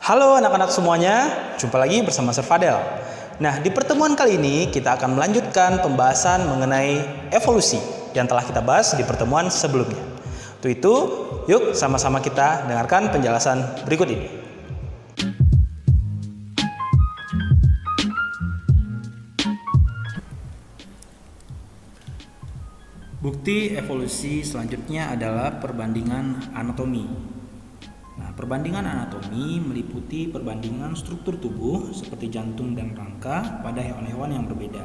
Halo anak-anak semuanya, jumpa lagi bersama Sir Fadel. Nah, di pertemuan kali ini kita akan melanjutkan pembahasan mengenai evolusi yang telah kita bahas di pertemuan sebelumnya. Untuk itu, yuk sama-sama kita dengarkan penjelasan berikut ini. Bukti evolusi selanjutnya adalah perbandingan anatomi. Nah, perbandingan anatomi meliputi perbandingan struktur tubuh seperti jantung dan rangka pada hewan-hewan yang berbeda.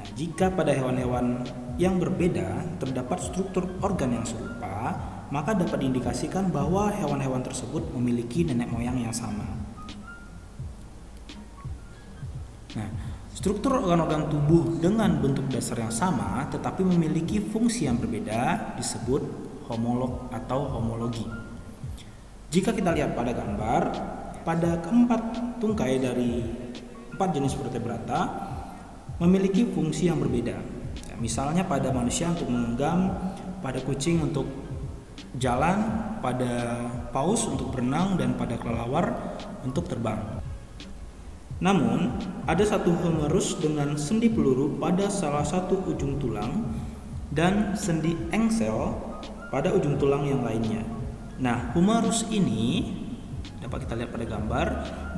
Nah, jika pada hewan-hewan yang berbeda terdapat struktur organ yang serupa, maka dapat diindikasikan bahwa hewan-hewan tersebut memiliki nenek moyang yang sama. Nah, struktur organ-organ tubuh dengan bentuk dasar yang sama tetapi memiliki fungsi yang berbeda disebut homolog atau homologi. Jika kita lihat pada gambar, pada keempat tungkai dari 4 jenis vertebrata memiliki fungsi yang berbeda. Ya, misalnya pada manusia untuk menggenggam, pada kucing untuk jalan, pada paus untuk berenang, dan pada kelelawar untuk terbang. Namun, ada satu humerus dengan sendi peluru pada salah satu ujung tulang dan sendi engsel pada ujung tulang yang lainnya. Nah, humerus ini dapat kita lihat pada gambar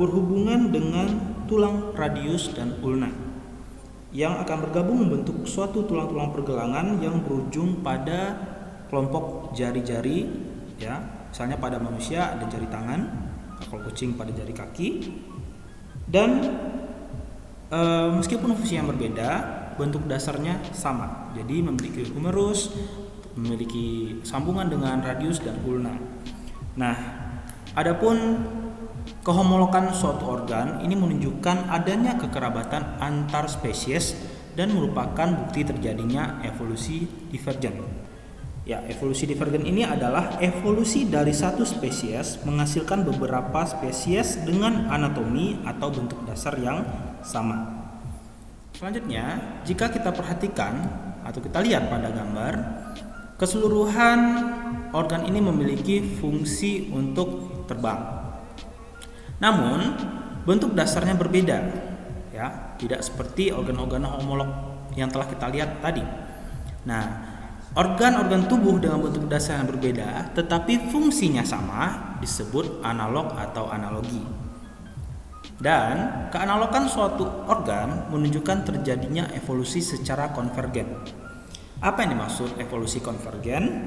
berhubungan dengan tulang radius dan ulna yang akan bergabung membentuk suatu tulang-tulang pergelangan yang berujung pada kelompok jari-jari, ya. Misalnya pada manusia ada jari tangan, kalau kucing pada jari kaki. Dan meskipun fungsi yang berbeda, bentuk dasarnya sama. Jadi memiliki humerus, memiliki sambungan dengan radius dan ulna. Nah, adapun kehomologan suatu organ ini menunjukkan adanya kekerabatan antar spesies dan merupakan bukti terjadinya evolusi divergen. Ya, evolusi divergen ini adalah evolusi dari satu spesies menghasilkan beberapa spesies dengan anatomi atau bentuk dasar yang sama. Selanjutnya, jika kita perhatikan atau kita lihat pada gambar, keseluruhan organ ini memiliki fungsi untuk terbang. Namun, bentuk dasarnya berbeda, ya, tidak seperti organ-organ homolog yang telah kita lihat tadi. Nah, organ-organ tubuh dengan bentuk dasar yang berbeda tetapi fungsinya sama disebut analog atau analogi. Dan keanalogan suatu organ menunjukkan terjadinya evolusi secara konvergen. Apa yang dimaksud evolusi konvergen?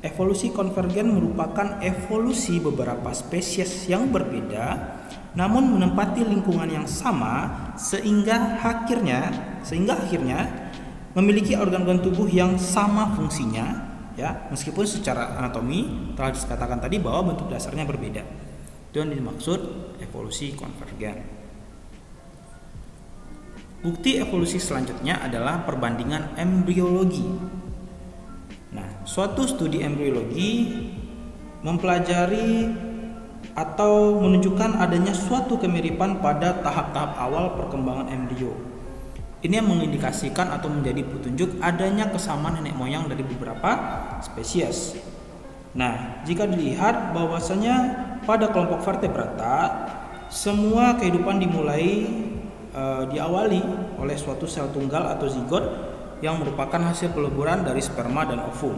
Evolusi konvergen merupakan evolusi beberapa spesies yang berbeda namun menempati lingkungan yang sama sehingga akhirnya memiliki organ-organ tubuh yang sama fungsinya, ya, meskipun secara anatomi telah dikatakan tadi bahwa bentuk dasarnya berbeda. Itu yang dimaksud evolusi konvergen. Bukti evolusi selanjutnya adalah perbandingan embriologi. Nah, suatu studi embriologi mempelajari atau menunjukkan adanya suatu kemiripan pada tahap-tahap awal perkembangan embrio. Ini yang mengindikasikan atau menjadi petunjuk adanya kesamaan nenek moyang dari beberapa spesies. Nah, jika dilihat bahwasanya pada kelompok vertebrata semua kehidupan diawali oleh suatu sel tunggal atau zigot yang merupakan hasil peleburan dari sperma dan ovum.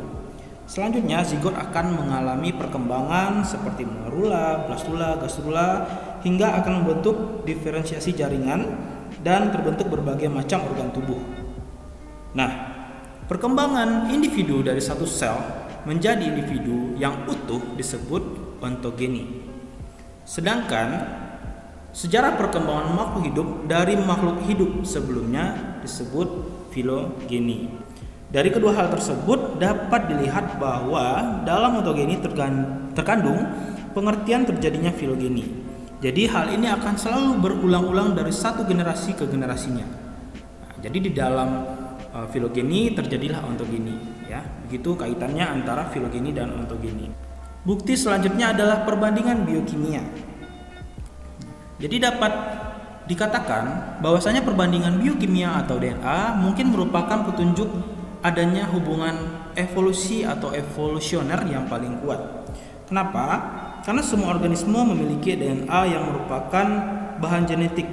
Selanjutnya zigot akan mengalami perkembangan seperti morula, blastula, gastrula hingga akan membentuk diferensiasi jaringan dan terbentuk berbagai macam organ tubuh. Nah, perkembangan individu dari satu sel menjadi individu yang utuh disebut ontogeni. Sedangkan sejarah perkembangan makhluk hidup dari makhluk hidup sebelumnya disebut filogeni. Dari kedua hal tersebut dapat dilihat bahwa dalam ontogeni terkandung pengertian terjadinya filogeni. Jadi hal ini akan selalu berulang-ulang dari satu generasi ke generasinya. Nah, jadi di dalam filogeni terjadilah ontogeni, ya. Begitu kaitannya antara filogeni dan ontogeni. Bukti selanjutnya adalah perbandingan biokimia. Jadi dapat dikatakan bahwasanya perbandingan biokimia atau DNA mungkin merupakan petunjuk adanya hubungan evolusi atau evolusioner yang paling kuat. Kenapa? karena semua organisme memiliki DNA yang merupakan bahan genetik,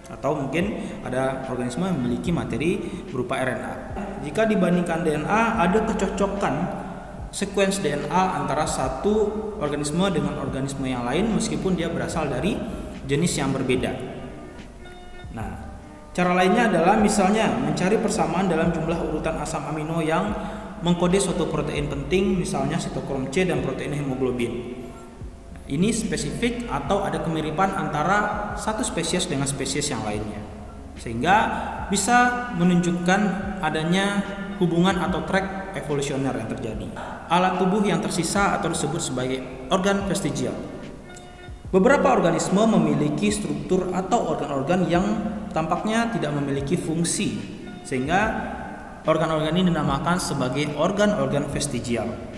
atau mungkin ada organisme yang memiliki materi berupa RNA. Jika dibandingkan DNA, ada kecocokan sekuens DNA antara satu organisme dengan organisme yang lain meskipun dia berasal dari jenis yang berbeda. Nah, cara lainnya adalah misalnya mencari persamaan dalam jumlah urutan asam amino yang mengkode suatu protein penting, misalnya sitokrom C dan protein hemoglobin. Ini spesifik atau ada kemiripan antara satu spesies dengan spesies yang lainnya, sehingga bisa menunjukkan adanya hubungan atau track evolusioner yang terjadi. Alat tubuh yang tersisa atau disebut sebagai organ vestigial. Beberapa organisme memiliki struktur atau organ-organ yang tampaknya tidak memiliki fungsi, sehingga organ-organ ini dinamakan sebagai organ-organ vestigial.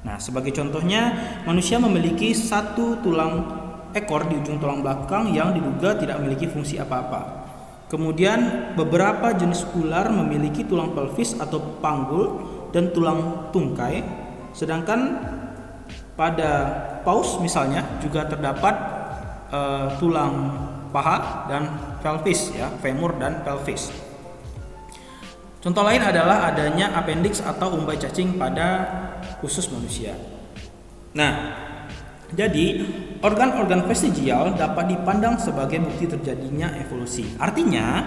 Nah, sebagai contohnya, manusia memiliki satu tulang ekor di ujung tulang belakang yang diduga tidak memiliki fungsi apa-apa. Kemudian, beberapa jenis ular memiliki tulang pelvis atau panggul dan tulang tungkai, sedangkan pada paus misalnya juga terdapat tulang paha dan pelvis, ya, femur dan pelvis. Contoh lain adalah adanya appendix atau umbai cacing pada usus manusia. Nah, jadi organ-organ vestigial dapat dipandang sebagai bukti terjadinya evolusi. Artinya,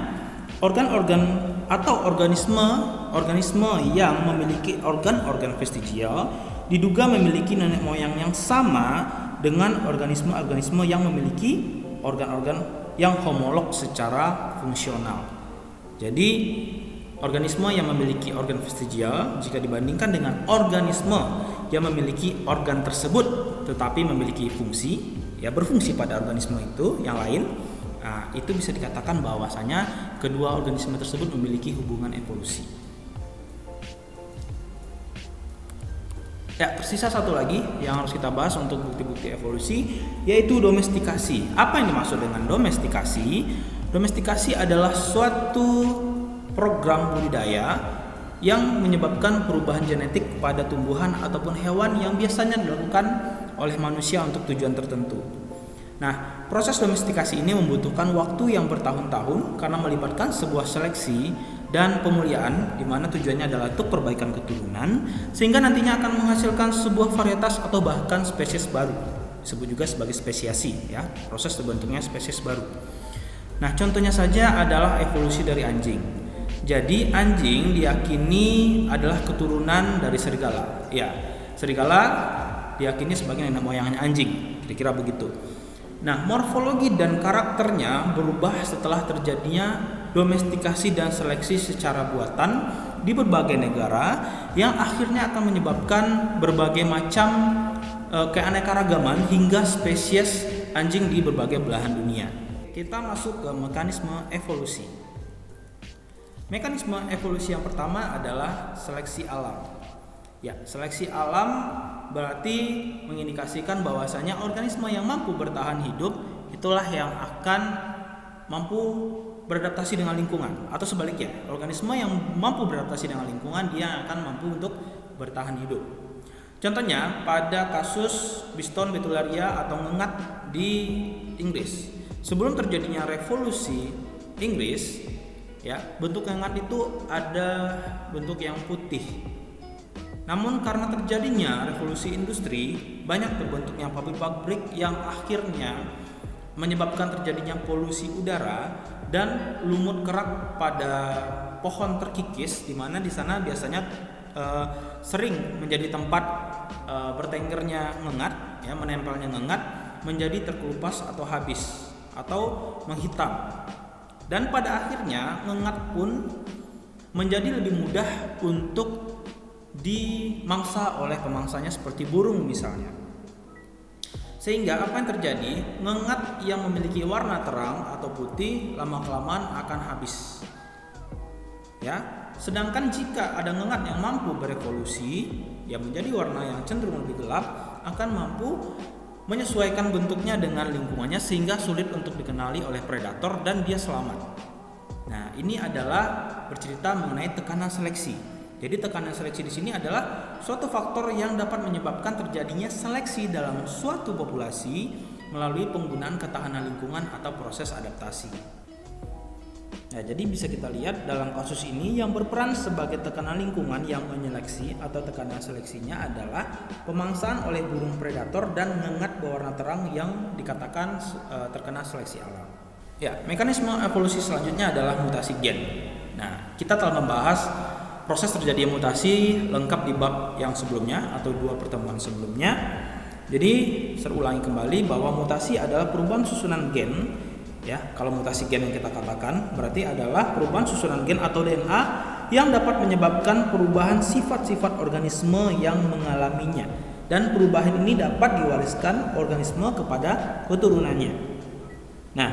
organ-organ atau organisme yang memiliki organ-organ vestigial diduga memiliki nenek moyang yang sama dengan organisme-organisme yang memiliki organ-organ yang homolog secara fungsional. Jadi, organisme yang memiliki organ vestigial jika dibandingkan dengan organisme yang memiliki organ tersebut tetapi memiliki fungsi, ya berfungsi pada organisme itu yang lain, nah, itu bisa dikatakan bahwasanya kedua organisme tersebut memiliki hubungan evolusi. Ya, tersisa satu lagi yang harus kita bahas untuk bukti-bukti evolusi, yaitu domestikasi. Apa yang dimaksud dengan domestikasi? Domestikasi adalah suatu program budidaya yang menyebabkan perubahan genetik pada tumbuhan ataupun hewan yang biasanya dilakukan oleh manusia untuk tujuan tertentu. Nah, proses domestikasi ini membutuhkan waktu yang bertahun-tahun karena melibatkan sebuah seleksi dan pemuliaan, di mana tujuannya adalah untuk perbaikan keturunan sehingga nantinya akan menghasilkan sebuah varietas atau bahkan spesies baru. Disebut juga sebagai spesiasi, ya, proses terbentuknya spesies baru. Nah, contohnya saja adalah evolusi dari anjing. Jadi anjing diyakini adalah keturunan dari serigala. Ya, serigala diyakini sebagai nenek moyangnya anjing, kira-kira begitu. Nah, morfologi dan karakternya berubah setelah terjadinya domestikasi dan seleksi secara buatan di berbagai negara yang akhirnya akan menyebabkan berbagai macam keanekaragaman hingga spesies anjing di berbagai belahan dunia. Kita masuk ke mekanisme evolusi. Mekanisme evolusi yang pertama adalah seleksi alam. Ya, seleksi alam berarti mengindikasikan bahwasanya organisme yang mampu bertahan hidup itulah yang akan mampu beradaptasi dengan lingkungan, atau sebaliknya, organisme yang mampu beradaptasi dengan lingkungan dia akan mampu untuk bertahan hidup. Contohnya pada kasus Biston betullaria atau ngengat di Inggris. Sebelum terjadinya revolusi Inggris, ya, bentuk ngengat itu ada bentuk yang putih. Namun karena terjadinya revolusi industri, banyak terbentuknya pabrik-pabrik yang akhirnya menyebabkan terjadinya polusi udara dan lumut kerak pada pohon terkikis, di mana di sana biasanya sering menjadi tempat bertenggernya ngengat, ya, menempelnya ngengat menjadi terkelupas atau habis atau menghitam. Dan pada akhirnya ngengat pun menjadi lebih mudah untuk dimangsa oleh pemangsanya seperti burung misalnya. Sehingga apa yang terjadi? Ngengat yang memiliki warna terang atau putih lama-kelamaan akan habis. Ya, sedangkan jika ada ngengat yang mampu berevolusi, yang menjadi warna yang cenderung lebih gelap, akan mampu menyesuaikan bentuknya dengan lingkungannya sehingga sulit untuk dikenali oleh predator dan dia selamat. Nah, ini adalah bercerita mengenai tekanan seleksi. Jadi tekanan seleksi di sini adalah suatu faktor yang dapat menyebabkan terjadinya seleksi dalam suatu populasi melalui penggunaan ketahanan lingkungan atau proses adaptasi. Nah, jadi bisa kita lihat dalam kasus ini yang berperan sebagai tekanan lingkungan yang menyeleksi atau tekanan seleksinya adalah pemangsaan oleh burung predator dan ngengat berwarna terang yang dikatakan terkena seleksi alam. Ya, mekanisme evolusi selanjutnya adalah mutasi gen. Nah, kita telah membahas proses terjadinya mutasi lengkap di bab yang sebelumnya atau 2 pertemuan sebelumnya. Jadi saya ulangi kembali bahwa mutasi adalah perubahan susunan gen. Ya, kalau mutasi gen yang kita katakan berarti adalah perubahan susunan gen atau DNA yang dapat menyebabkan perubahan sifat-sifat organisme yang mengalaminya. Dan perubahan ini dapat diwariskan organisme kepada keturunannya. Nah,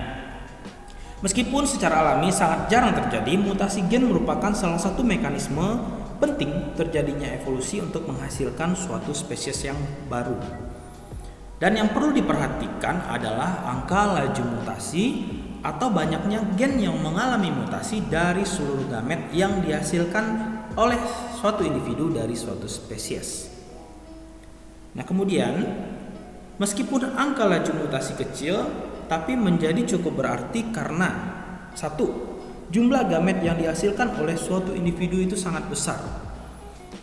meskipun secara alami sangat jarang terjadi, mutasi gen merupakan salah satu mekanisme penting terjadinya evolusi untuk menghasilkan suatu spesies yang baru. Dan yang perlu diperhatikan adalah angka laju mutasi atau banyaknya gen yang mengalami mutasi dari seluruh gamet yang dihasilkan oleh suatu individu dari suatu spesies. Nah, kemudian meskipun angka laju mutasi kecil tapi menjadi cukup berarti karena 1. Jumlah gamet yang dihasilkan oleh suatu individu itu sangat besar.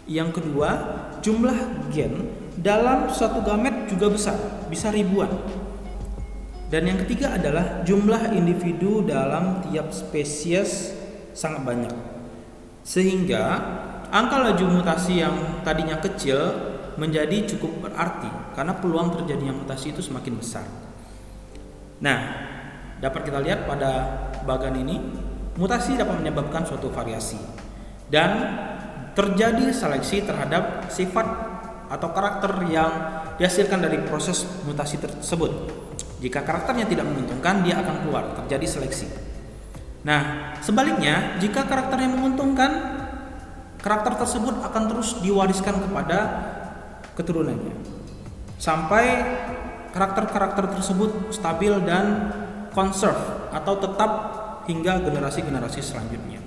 Yang kedua, jumlah gen dalam suatu gamet juga besar, bisa ribuan. Dan yang ketiga adalah jumlah individu dalam tiap spesies sangat banyak. Sehingga angka laju mutasi yang tadinya kecil menjadi cukup berarti karena peluang terjadinya mutasi itu semakin besar. Nah, dapat kita lihat pada bagan ini, mutasi dapat menyebabkan suatu variasi dan terjadi seleksi terhadap sifat atau karakter yang dihasilkan dari proses mutasi tersebut. Jika karakternya tidak menguntungkan, dia akan keluar, terjadi seleksi. Nah, sebaliknya, jika karakternya menguntungkan, karakter tersebut akan terus diwariskan kepada keturunannya sampai karakter-karakter tersebut stabil dan conserve atau tetap hingga generasi-generasi selanjutnya.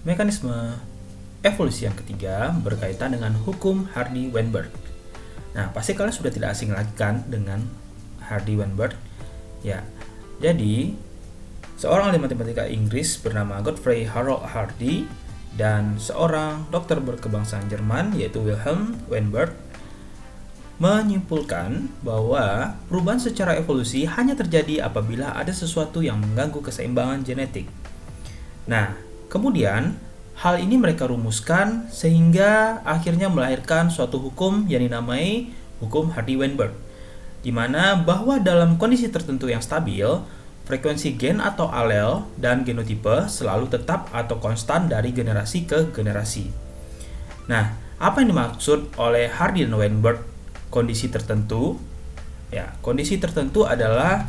Mekanisme evolusi yang ketiga berkaitan dengan hukum Hardy-Weinberg. Nah, pasti kalian sudah tidak asing lagi kan dengan Hardy-Weinberg? Ya, jadi seorang ahli matematika Inggris bernama Godfrey Harold Hardy dan seorang dokter berkebangsaan Jerman yaitu Wilhelm Weinberg menyimpulkan bahwa perubahan secara evolusi hanya terjadi apabila ada sesuatu yang mengganggu keseimbangan genetik. Nah, kemudian hal ini mereka rumuskan sehingga akhirnya melahirkan suatu hukum yang dinamai hukum Hardy-Weinberg, di mana bahwa dalam kondisi tertentu yang stabil, frekuensi gen atau alel dan genotipe selalu tetap atau konstan dari generasi ke generasi. Nah, apa yang dimaksud oleh Hardy dan Weinberg kondisi tertentu? Ya, kondisi tertentu adalah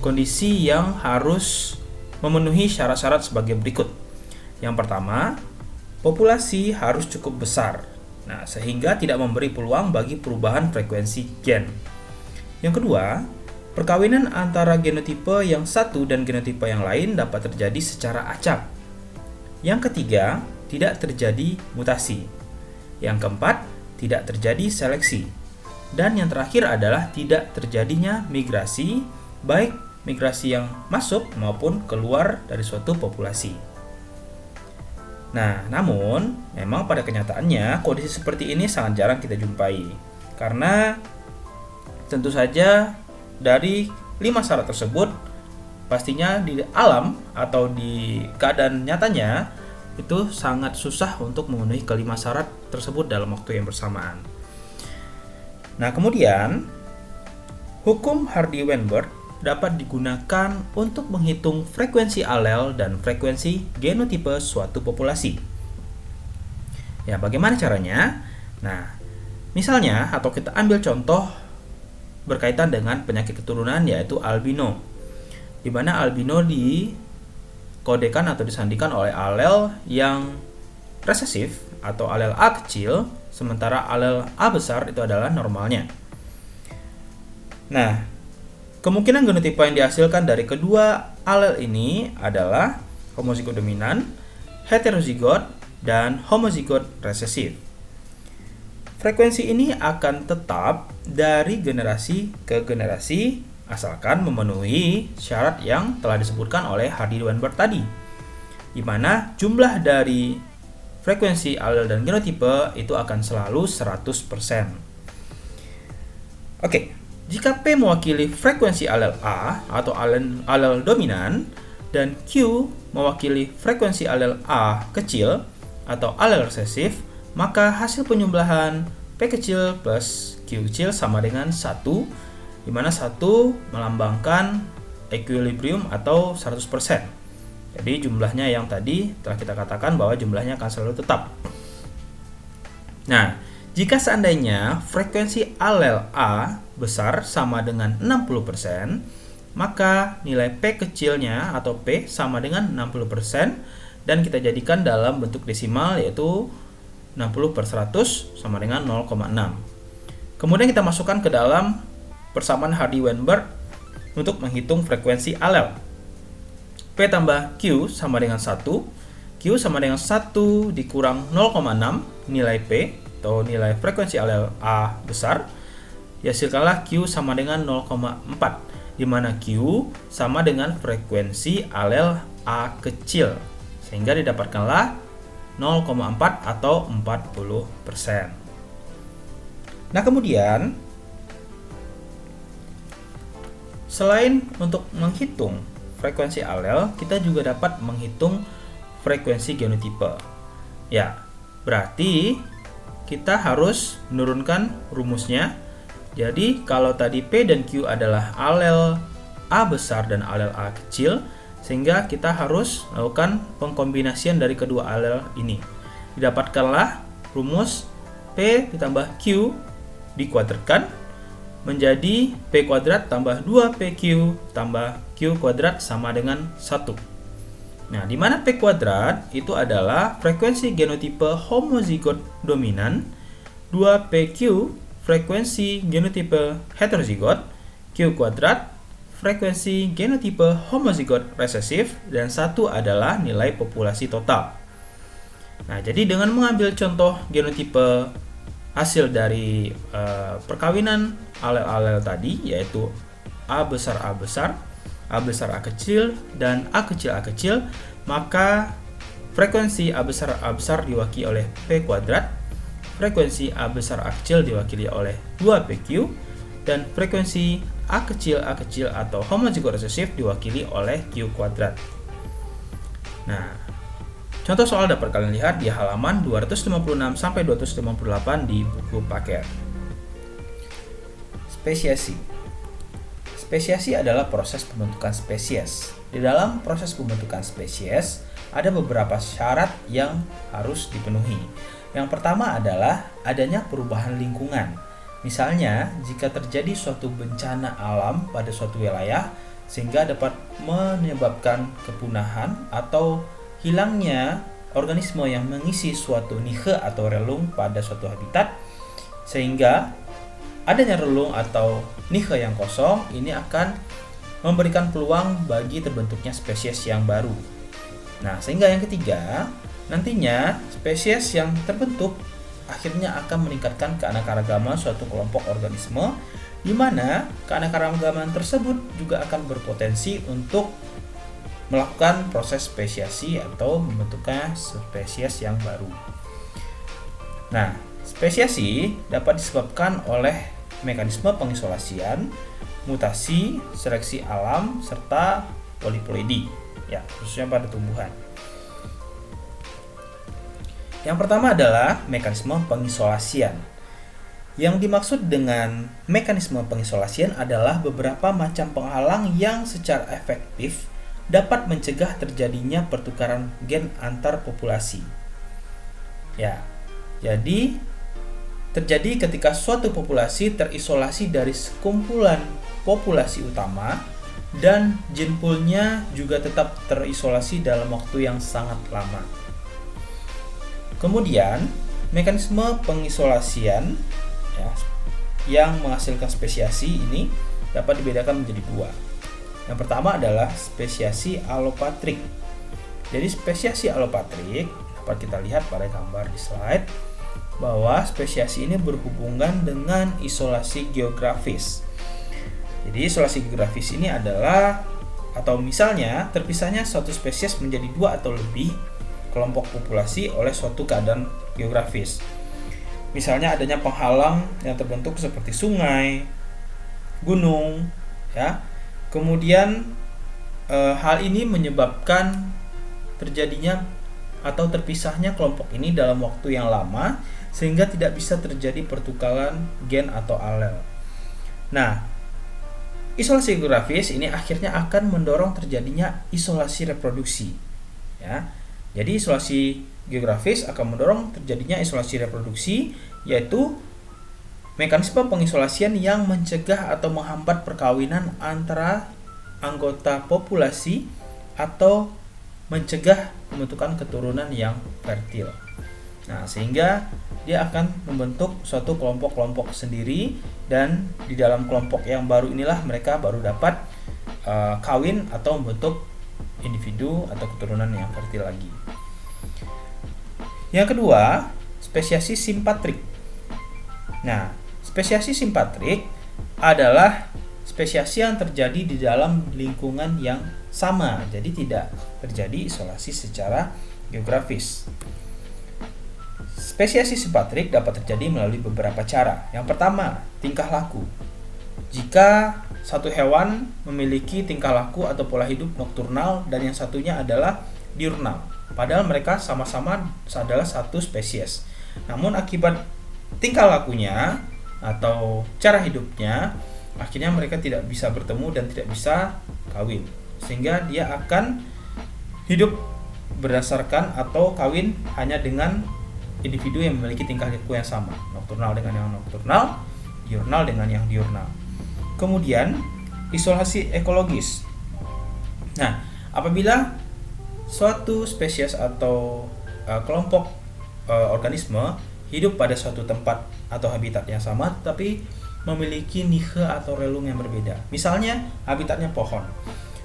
kondisi yang harus memenuhi syarat-syarat sebagai berikut. Yang pertama, populasi harus cukup besar. Nah, sehingga tidak memberi peluang bagi perubahan frekuensi gen. Yang kedua, perkawinan antara genotipe yang satu dan genotipe yang lain dapat terjadi secara acak. Yang ketiga, tidak terjadi mutasi. Yang keempat, tidak terjadi seleksi. Dan yang terakhir adalah tidak terjadinya migrasi, baik migrasi yang masuk maupun keluar dari suatu populasi. Nah, namun memang pada kenyataannya kondisi seperti ini sangat jarang kita jumpai. Karena tentu saja dari 5 syarat tersebut pastinya di alam atau di keadaan nyatanya itu sangat susah untuk memenuhi kelima syarat tersebut dalam waktu yang bersamaan. Nah, kemudian hukum Hardy-Weinberg dapat digunakan untuk menghitung frekuensi alel dan frekuensi genotipe suatu populasi. Ya, bagaimana caranya? Nah, misalnya atau kita ambil contoh berkaitan dengan penyakit keturunan yaitu albino, di mana albino dikodekan atau disandikan oleh alel yang resesif atau alel A kecil, sementara alel A besar itu adalah normalnya. Nah, kemungkinan genotipe yang dihasilkan dari kedua alel ini adalah homozigot dominan heterozigot, dan homozigot resesif. Frekuensi ini akan tetap dari generasi ke generasi asalkan memenuhi syarat yang telah disebutkan oleh Hardy-Weinberg tadi, di mana jumlah dari frekuensi alel dan genotipe itu akan selalu 100%. Oke, jika P mewakili frekuensi alel A atau alel dominan dan Q mewakili frekuensi alel A kecil atau alel resesif, maka hasil penyembelahan P kecil plus Q kecil sama dengan 1, di mana 1 melambangkan equilibrium atau 100%. Jadi jumlahnya yang tadi telah kita katakan bahwa jumlahnya akan selalu tetap. Nah, jika seandainya frekuensi alel A besar sama dengan 60%, maka nilai P kecilnya atau P sama dengan 60% dan kita jadikan dalam bentuk desimal yaitu 60/100 sama dengan 0,6. Kemudian kita masukkan ke dalam persamaan Hardy-Weinberg untuk menghitung frekuensi alel. P tambah Q sama dengan 1, Q sama dengan 1 dikurang 0,6 nilai P atau nilai frekuensi alel A besar, dihasilkanlah Q sama dengan 0,4, di mana Q sama dengan frekuensi alel A kecil, sehingga didapatkanlah 0,4 atau 40%. Nah, kemudian selain untuk menghitung frekuensi alel, kita juga dapat menghitung frekuensi genotipe. Ya, berarti kita harus menurunkan rumusnya. Jadi, kalau tadi P dan Q adalah alel A besar dan alel A kecil, sehingga kita harus melakukan pengkombinasian dari kedua alel ini. Didapatkanlah rumus P ditambah Q dikuadratkan menjadi P kuadrat tambah 2PQ tambah Q kuadrat sama dengan 1. Nah, di mana P kuadrat itu adalah frekuensi genotipe homozigot dominan, 2PQ frekuensi genotipe heterozigot, Q kuadrat frekuensi genotipe homozigot resesif, dan 1 adalah nilai populasi total. Nah, jadi dengan mengambil contoh genotipe hasil dari perkawinan alel-alel tadi, yaitu A besar A besar, A besar A kecil, dan A kecil, maka frekuensi A besar diwakili oleh P kuadrat, frekuensi A besar A kecil diwakili oleh 2PQ, dan frekuensi A kecil atau homozigot resesif diwakili oleh Q kuadrat. Nah, contoh soal dapat kalian lihat di halaman 256 sampai 258 di buku paket. Spesiasi. Spesiasi adalah proses pembentukan spesies. Di dalam proses pembentukan spesies ada beberapa syarat yang harus dipenuhi. Yang pertama adalah adanya perubahan lingkungan. Misalnya, jika terjadi suatu bencana alam pada suatu wilayah sehingga dapat menyebabkan kepunahan atau hilangnya organisme yang mengisi suatu niche atau relung pada suatu habitat, sehingga adanya relung atau niche yang kosong ini akan memberikan peluang bagi terbentuknya spesies yang baru. Nah, sehingga yang ketiga, nantinya spesies yang terbentuk akhirnya akan meningkatkan keanekaragaman suatu kelompok organisme, di mana keanekaragaman tersebut juga akan berpotensi untuk melakukan proses spesiasi atau membentuknya spesies yang baru. Nah, spesiasi dapat disebabkan oleh mekanisme pengisolasian, mutasi, seleksi alam, serta poliploidi, ya, khususnya pada tumbuhan. Yang pertama adalah mekanisme pengisolasian. Yang dimaksud dengan mekanisme pengisolasian adalah beberapa macam penghalang yang secara efektif dapat mencegah terjadinya pertukaran gen antar populasi. Ya, jadi terjadi ketika suatu populasi terisolasi dari sekumpulan populasi utama dan gene pool-nya juga tetap terisolasi dalam waktu yang sangat lama. Kemudian, mekanisme pengisolasian ya, yang menghasilkan spesiasi ini dapat dibedakan menjadi dua. Yang pertama adalah spesiasi alopatrik. Jadi spesiasi alopatrik dapat kita lihat pada gambar di slide bahwa spesiasi ini berhubungan dengan isolasi geografis. Jadi isolasi geografis ini adalah atau misalnya terpisahnya suatu spesies menjadi 2 atau lebih kelompok populasi oleh suatu keadaan geografis. Misalnya adanya penghalang yang terbentuk seperti sungai, gunung, ya. Kemudian hal ini menyebabkan terjadinya atau terpisahnya kelompok ini dalam waktu yang lama sehingga tidak bisa terjadi pertukaran gen atau alel. Nah, isolasi geografis ini akhirnya akan mendorong terjadinya isolasi reproduksi, ya. Jadi isolasi geografis akan mendorong terjadinya isolasi reproduksi, yaitu mekanisme pengisolasian yang mencegah atau menghambat perkawinan antara anggota populasi atau mencegah pembentukan keturunan yang fertil. Nah, sehingga dia akan membentuk suatu kelompok-kelompok sendiri, dan di dalam kelompok yang baru inilah mereka baru dapat kawin atau membentuk individu atau keturunan yang fertil lagi. Yang kedua, spesiasi simpatrik. Nah, spesiasi simpatrik adalah spesiasi yang terjadi di dalam lingkungan yang sama, jadi tidak terjadi isolasi secara geografis. Spesiasi simpatrik dapat terjadi melalui beberapa cara. Yang pertama, tingkah laku. Jika satu hewan memiliki tingkah laku atau pola hidup nokturnal dan yang satunya adalah diurnal, padahal mereka sama-sama adalah satu spesies. Namun akibat tingkah lakunya atau cara hidupnya, akhirnya mereka tidak bisa bertemu dan tidak bisa kawin, sehingga dia akan hidup berdasarkan atau kawin hanya dengan individu yang memiliki tingkah laku yang sama, nokturnal dengan yang nokturnal, diurnal dengan yang diurnal. Kemudian isolasi ekologis. Nah, apabila suatu spesies atau kelompok organisme hidup pada suatu tempat atau habitat yang sama tapi memiliki niche atau relung yang berbeda. Misalnya habitatnya pohon,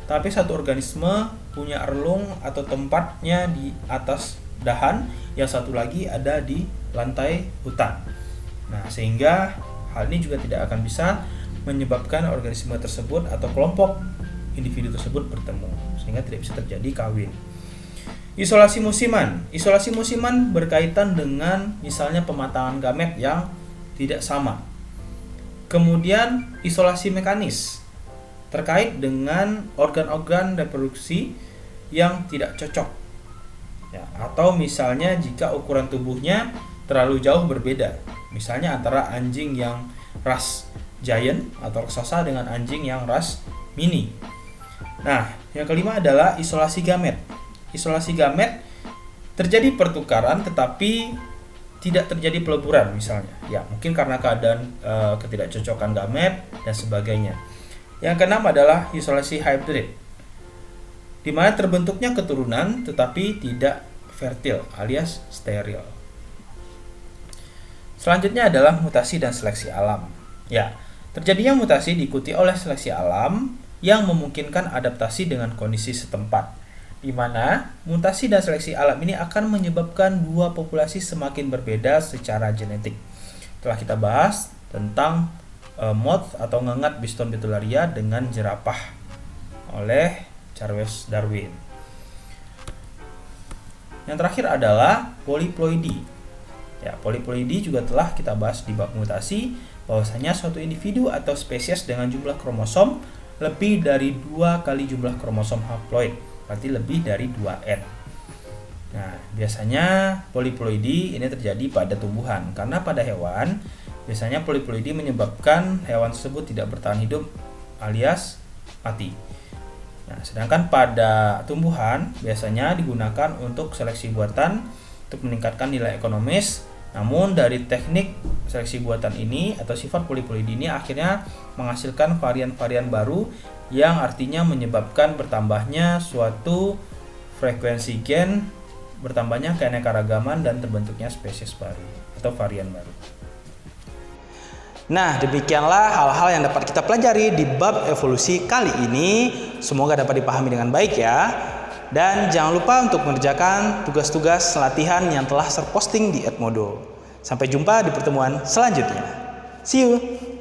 tapi satu organisme punya relung atau tempatnya di atas dahan, yang satu lagi ada di lantai hutan. Nah, sehingga hal ini juga tidak akan bisa menyebabkan organisme tersebut atau kelompok individu tersebut bertemu, sehingga tidak bisa terjadi kawin. Isolasi musiman. Isolasi musiman berkaitan dengan misalnya pematangan gamet yang tidak sama. Kemudian isolasi mekanis terkait dengan organ-organ reproduksi yang tidak cocok, ya, atau misalnya jika ukuran tubuhnya terlalu jauh berbeda, misalnya antara anjing yang ras giant atau raksasa dengan anjing yang ras mini. Nah, yang kelima adalah isolasi gamet. Isolasi gamet terjadi pertukaran tetapi tidak terjadi peleburan misalnya, ya mungkin karena keadaan ketidakcocokan gamet dan sebagainya. Yang keenam adalah isolasi hybrid, di mana terbentuknya keturunan tetapi tidak fertil alias steril. Selanjutnya adalah mutasi dan seleksi alam. Ya, terjadinya mutasi diikuti oleh seleksi alam yang memungkinkan adaptasi dengan kondisi setempat, di mana mutasi dan seleksi alam ini akan menyebabkan dua populasi semakin berbeda secara genetik. Telah kita bahas tentang moth atau ngengat Biston betularia dengan jerapah oleh Charles Darwin. Yang terakhir adalah poliploidi. Ya, poliploidi juga telah kita bahas di bab mutasi, bahwasanya suatu individu atau spesies dengan jumlah kromosom lebih dari 2 kali jumlah kromosom haploid, berarti lebih dari 2N. Nah, biasanya poliploidi ini terjadi pada tumbuhan, karena pada hewan biasanya poliploidi menyebabkan hewan tersebut tidak bertahan hidup alias mati. Nah, sedangkan pada tumbuhan biasanya digunakan untuk seleksi buatan untuk meningkatkan nilai ekonomis. Namun dari teknik seleksi buatan ini atau sifat poliploidi ini akhirnya menghasilkan varian-varian baru yang artinya menyebabkan bertambahnya suatu frekuensi gen, bertambahnya keanekaragaman dan terbentuknya spesies baru atau varian baru. Nah, demikianlah hal-hal yang dapat kita pelajari di bab evolusi kali ini. Semoga dapat dipahami dengan baik ya. Dan jangan lupa untuk mengerjakan tugas-tugas latihan yang telah terposting di Edmodo. Sampai jumpa di pertemuan selanjutnya. See you!